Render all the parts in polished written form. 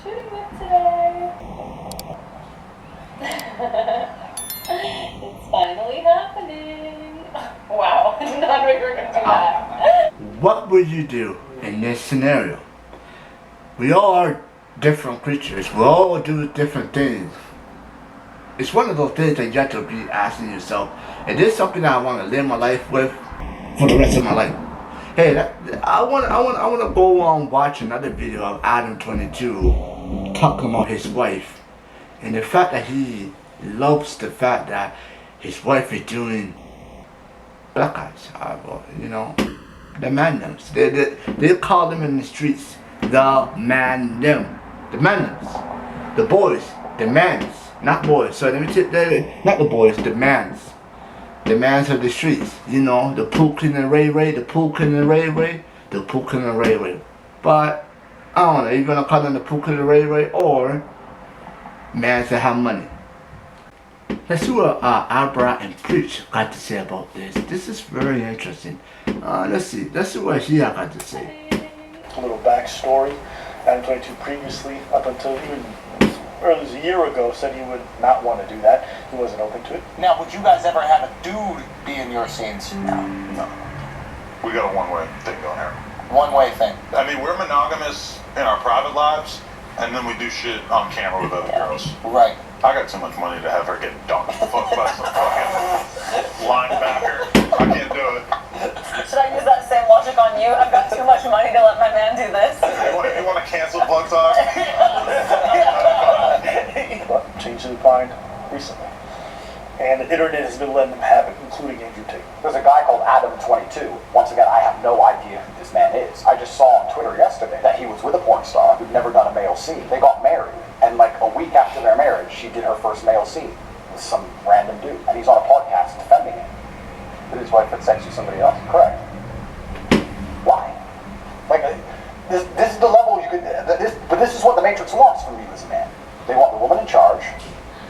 shooting them today. It's finally happening. Wow, I did not know you were going to do that. What would you do in this scenario? We all are different creatures. We all do different things. It's one of those things that you have to be asking yourself, is this something that I want to live my life with for the rest of my life? Hey, I want to go on watch another video of Adam22 talking about his wife and the fact that he loves the fact that his wife is doing black guys. The man-nems. They call them in the streets the man-nem. The man-nems. The boys. The mans. Not boys. So let me tell you, not the boys, the mans. The mans of the streets. The Pookin and Ray Ray, the Pookin and Ray Ray, the Pookin and Ray Ray. But, I don't know, you're gonna call them the Pookin and Ray Ray or mans that have money. Let's see what Albra and Preach got to say about this. This is very interesting. Let's see what he got to say. A little backstory. adam22 previously, up until even early as a year ago, said he would not want to do that. He wasn't open to it. Now, would you guys ever have a dude be in your scenes? No. We got a one-way thing going here. One-way thing. I mean, we're monogamous in our private lives, and then we do shit on camera with other girls. Right. I got too much money to have her get dunked fucked by some fucking linebacker. I can't do it. Should I use that same logic on you? I've got too much money to let my man do this. You want to cancel Blood Talk? But changed his mind recently. And the internet has been letting him have it, including Andrew Tate. There's a guy called adam22. Once again, I have no idea who this man is. I just saw on Twitter yesterday that he was with a porn star who'd never done a male scene. They got married, and like a week after their marriage, she did her first male scene with some random dude. And he's on a podcast defending him. That his wife had sex with somebody else? Correct. Why? Like, this is the level you could... But this is what the Matrix wants from you as a man. They want the woman in charge,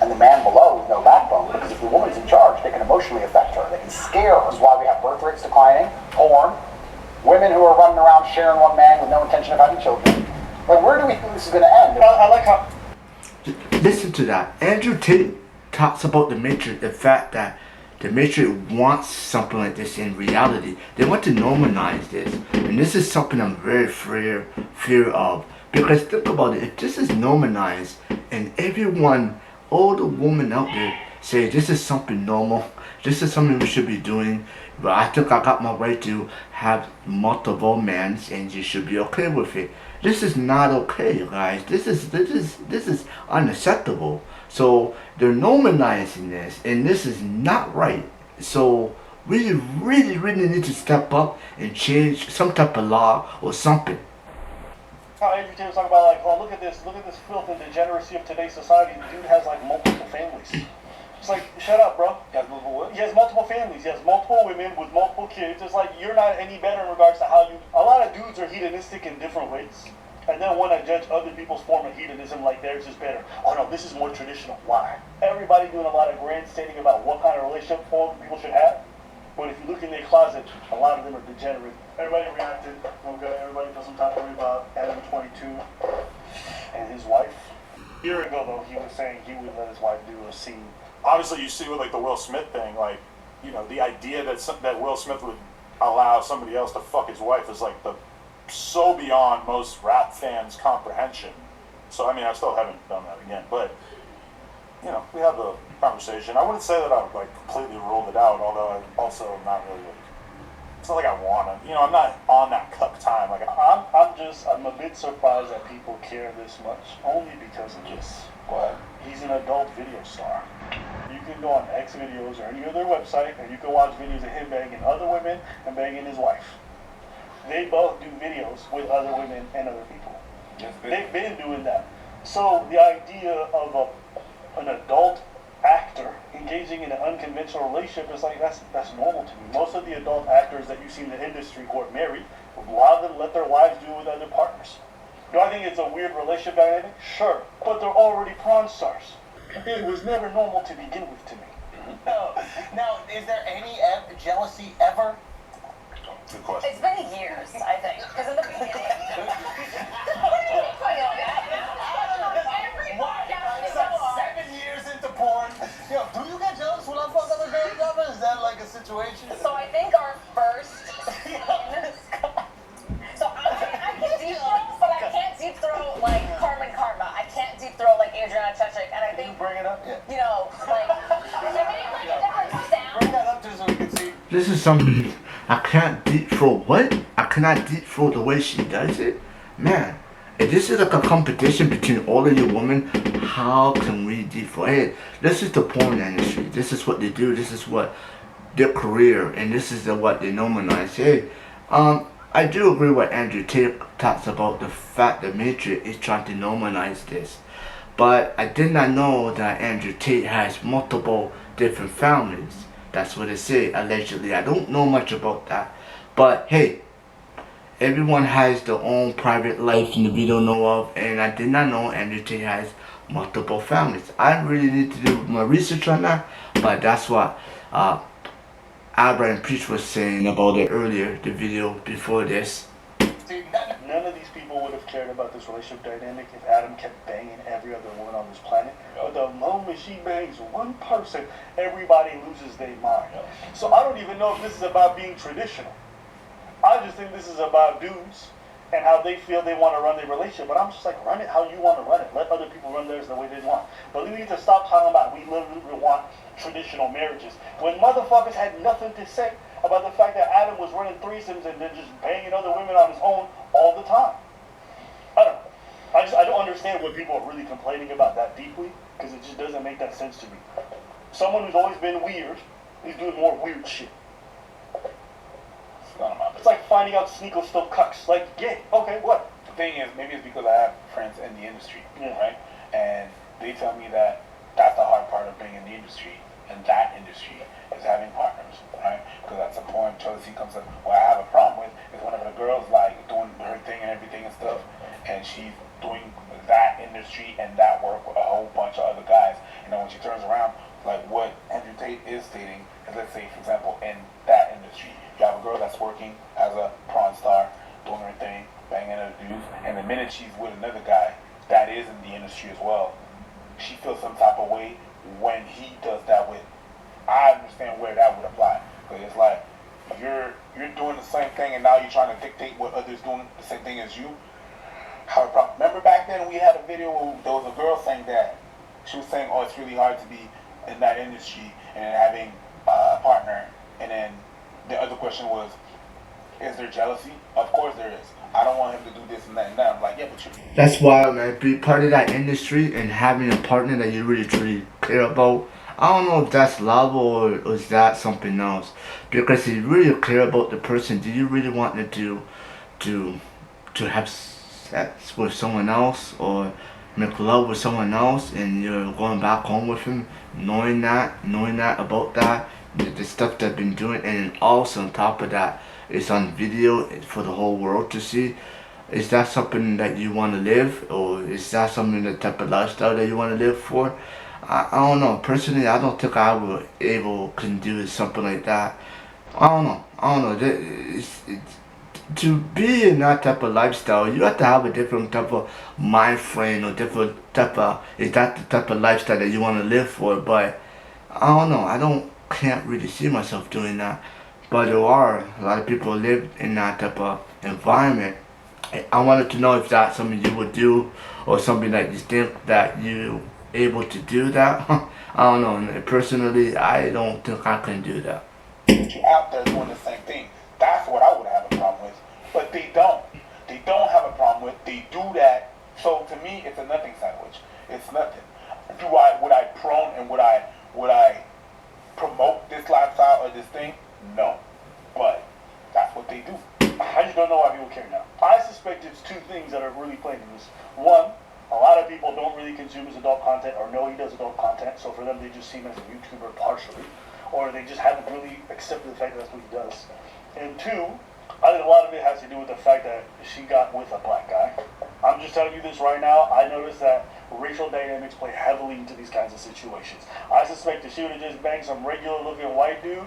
and the man below with no backbone, because if the woman's in charge, they can emotionally affect her. They can scare her. This is why we have birth rates declining, porn, women who are running around sharing one man with no intention of having children. Like, where do we think this is going to end? I like how... Listen to that. Andrew Tate talks about the Matrix, the fact that the Matrix wants something like this in reality. They want to normalize this. And this is something I'm very fear of. Because think about it, if this is normalized and everyone, all the women out there say this is something normal, this is something we should be doing, but I think I got my right to have multiple men and you should be okay with it. This is not okay, guys. This is unacceptable. So they're normalizing this and this is not right. So we really need to step up and change some type of law or something. How Andrew Tate was talking about, like, oh, look at this filth and degeneracy of today's society. The dude has, like, multiple families. It's like, shut up, bro. He has multiple what? He has multiple families. He has multiple women with multiple kids. It's like, you're not any better in regards to how you... A lot of dudes are hedonistic in different ways. And then want to judge other people's form of hedonism like theirs is better. Oh, no, this is more traditional. Why? Everybody doing a lot of grandstanding about what kind of relationship form people should have. But if you look in their closet, a lot of them are degenerate. Everybody reacted. Okay, everybody feels some type of way about adam22 and his wife. A year ago, though, he was saying he would let his wife do a scene. Obviously, you see with like the Will Smith thing, like, the idea that Will Smith would allow somebody else to fuck his wife is like so beyond most rap fans' comprehension. So I mean, I still haven't done that again, but we have a conversation. I wouldn't say that I've like completely ruled it out, although I'm also not really like, it's not like I want to, I'm not on that cup time. Like I'm a bit surprised that people care this much, only because of this. But he's an adult video star. You can go on X videos or any other website, and you can watch videos of him banging other women and banging his wife. They both do videos with other women and other people. They've been doing that. So the idea of an adult actor engaging in an unconventional relationship is like, that's normal to me. Most of the adult actors that you see in the industry who are married, a lot of them let their wives do it with other partners. Do I think it's a weird relationship dynamic? Sure. But they're already porn stars. It was never normal to begin with to me. Now, is there any jealousy ever? Good question. It's been years, I think. Because in the beginning... What are you putting on that? This is something I can't deep throat. What? I cannot deep throat the way she does it? Man, if this is like a competition between all of you women, how can we deep throat? Hey, this is the porn industry. This is what they do. This is what their career, and this is what they normalize. Hey, I do agree with Andrew Tate talks about the fact that Matrix is trying to normalize this. But I did not know that Andrew Tate has multiple different families. That's what they say, allegedly. I don't know much about that. But hey, everyone has their own private life and we don't know of. And I did not know Andrew Tate has multiple families. I really need to do my research on that. But that's what Abra and Preach was saying about it earlier, the video before this. None of these people would have cared about this relationship dynamic if Adam kept banging every other woman on this planet. But the moment she bangs one person, everybody loses their mind. So I don't even know if this is about being traditional. I just think this is about dudes and how they feel they want to run their relationship. But I'm just like, run it how you want to run it. Let other people run theirs the way they want. But we need to stop talking about we literally want traditional marriages when motherfuckers had nothing to say about the fact that Adam was running threesomes and then just banging other women on his own all the time. I don't know. I don't understand what people are really complaining about that deeply, because it just doesn't make that sense to me. Someone who's always been weird is doing more weird shit. It's like finding out Sneako's still cucks. Like, yeah, okay, what? The thing is, maybe it's because I have friends in the industry, right? And they tell me that that's the hard part of being in the industry, and that industry is having partners, right? Because at some point, jealousy comes up. What I have a problem with is whenever the girl's like doing her thing and everything and stuff, and she's doing that industry and that work with a whole bunch of other guys, and then when she turns around, like what Andrew Tate is stating is, let's say, for example, in that industry, you have a girl that's working as a porn star, doing her thing, banging other dudes, and the minute she's with another guy that is in the industry as well, she feels some type of way when he does that with. I understand where that would apply, because it's like you're doing the same thing, and now you're trying to dictate what others doing the same thing as you. Remember back then we had a video where there was a girl saying that she was saying, "Oh, it's really hard to be in that industry and having a partner," and then the other question was, "Is there jealousy?" Of course there is. I don't want him to do this and that and that. I'm like, yeah, but you. That's why, man, be part of that industry and having a partner that you really truly care about. I don't know if that's love or is that something else. Because if you really care about the person, do you really want to have sex with someone else or make love with someone else, and you're going back home with him, knowing that about that, the stuff they've been doing, and also on top of that, it's on video for the whole world to see. Is that something that you want to live, or is that something, the type of lifestyle that you want to live for? I don't know. Personally, I don't think I would can do something like that. I don't know. To be in that type of lifestyle, you have to have a different type of mind frame or different type of, is that the type of lifestyle that you want to live for? But I don't know. Can't really see myself doing that. But there are a lot of people who live in that type of environment. I wanted to know if that's something you would do, or something that you think that you able to do that. I don't know. And personally, I don't think I can do that. You out there doing the same thing. That's what I would have a problem with. But they don't. They don't have a problem with. They do that. So to me, it's a nothing sandwich. It's nothing. Would I prone and would I promote this lifestyle or this thing? No. But that's what they do. I just don't know why people care now. I suspect it's two things that are really playing in this. One, a lot of people don't really consume his adult content or know he does adult content, so for them they just see him as a YouTuber partially, or they just haven't really accepted the fact that that's what he does. And two, I think a lot of it has to do with the fact that she got with a black guy. I'm just telling you this right now. I noticed that racial dynamics play heavily into these kinds of situations. I suspect if she would have just banged some regular looking white dude,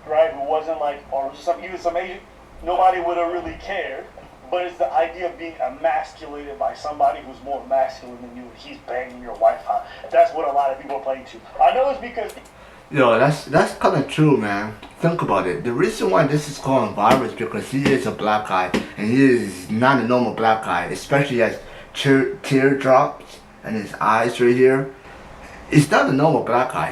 right, who wasn't like, or even some Asian, nobody would have really cared. But it's the idea of being emasculated by somebody who's more masculine than you, and he's banging your wife out. That's what a lot of people are playing to. I know it's because... Yo, that's kind of true, man. Think about it. The reason why this is called viral is because he is a black guy, and he is not a normal black guy. Especially he has teardrops and his eyes right here. He's not a normal black guy.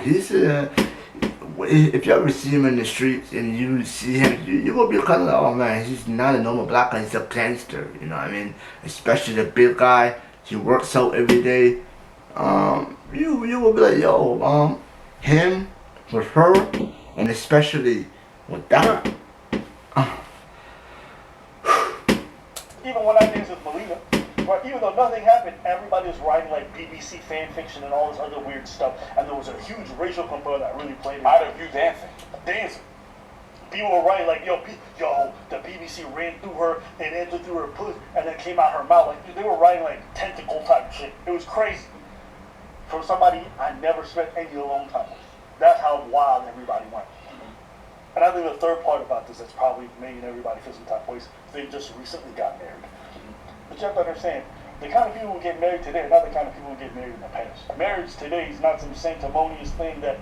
if you ever see him in the streets and you see him, you will be kind of like, oh man, he's not a normal black guy, he's a gangster, you know what I mean? Especially the big guy, he works out every day. You will be like, yo, him with her, and especially with that. Even when I danced with Lena, right, even though nothing happened, everybody was writing like BBC fan fiction and all this other weird stuff, and there was a huge racial component that really played Out of you dancing. dancing. People were writing like, yo, the BBC ran through her and entered through her pussy and then came out her mouth. Like, they were writing like tentacle type shit. It was crazy. From somebody I never spent any alone time with. That's how wild everybody went. And I think the third part about this that's probably making everybody feel some type of ways, they just recently got married. But you have to understand, the kind of people who get married today are not the kind of people who get married in the past. Marriage today is not some sanctimonious thing that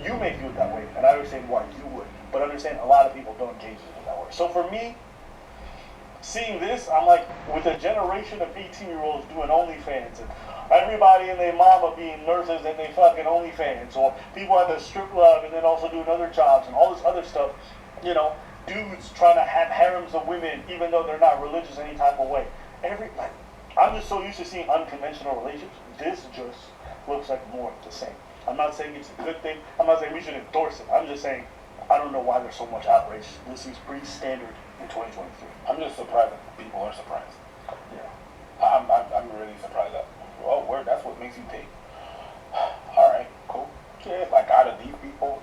you may view it that way, and I understand why you would. But understand, a lot of people don't engage in it that way. So for me, seeing this, I'm like, with a generation of 18-year-olds doing OnlyFans, and everybody and their mama being nurses and they fucking OnlyFans, or people at the strip club and then also doing other jobs and all this other stuff, you know, dudes trying to have harems of women even though they're not religious any type of way. I'm just so used to seeing unconventional relationships. This just looks like more of the same. I'm not saying it's a good thing. I'm not saying we should endorse it. I'm just saying I don't know why there's so much outrage. This seems pretty standard in 2023. I'm just surprised that people are surprised. Yeah. I'm really surprised that. Oh, word, that's what makes you take. Alright, cool. Yeah, like out of these people,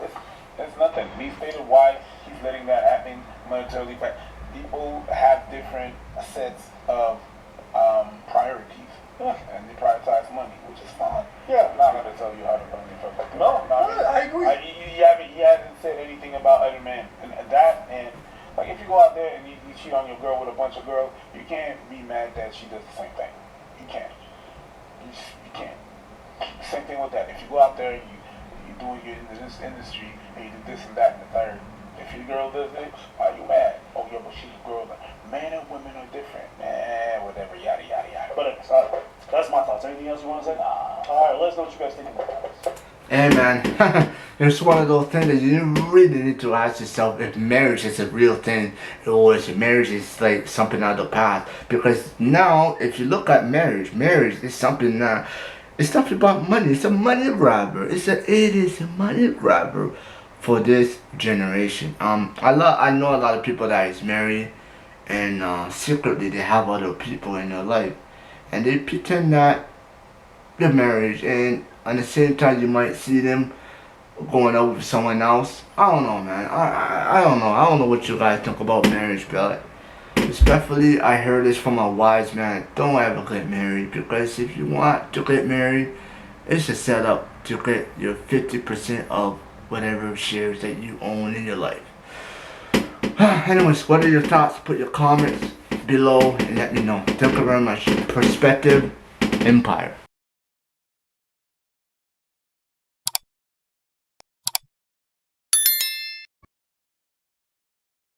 it's nothing. He stated why he's letting that happen monetarily. But people have different sets of priorities. Yeah. And they prioritize money, which is fine. Yeah. I'm not going to tell you how to run your fucking. No, I agree. He hasn't said anything about other men. And that, and like if you go out there and you cheat on your girl with a bunch of girls, you can't be mad that she does the same thing. You can't. You can't. Same thing with that. If you go out there and you're in this industry and you do this and that and the third, if your girl does it, are you mad? Oh yeah, but she's a girl. Men and women are different. Whatever, yada yada yada. But that's my thoughts. Anything else you want to say? Alright, let us know what you guys think about this. Hey man, it's one of those things that you really need to ask yourself if marriage is a real thing or if marriage is like something out of the past. Because now, if you look at marriage is something that it's not about money. It's a money grabber. It is a money grabber for this generation. I know a lot of people that is married and secretly they have other people in their life and they pretend that they're married, and at the same time you might see them going out with someone else. I don't know, man. I don't know. I don't know what you guys think about marriage, but respectfully, I heard this from a wise man. Don't ever get married, because if you want to get married, it's a setup to get your 50% of whatever shares that you own in your life. Anyways, what are your thoughts? Put your comments below and let me know. Thank you very much. Perspective Empire.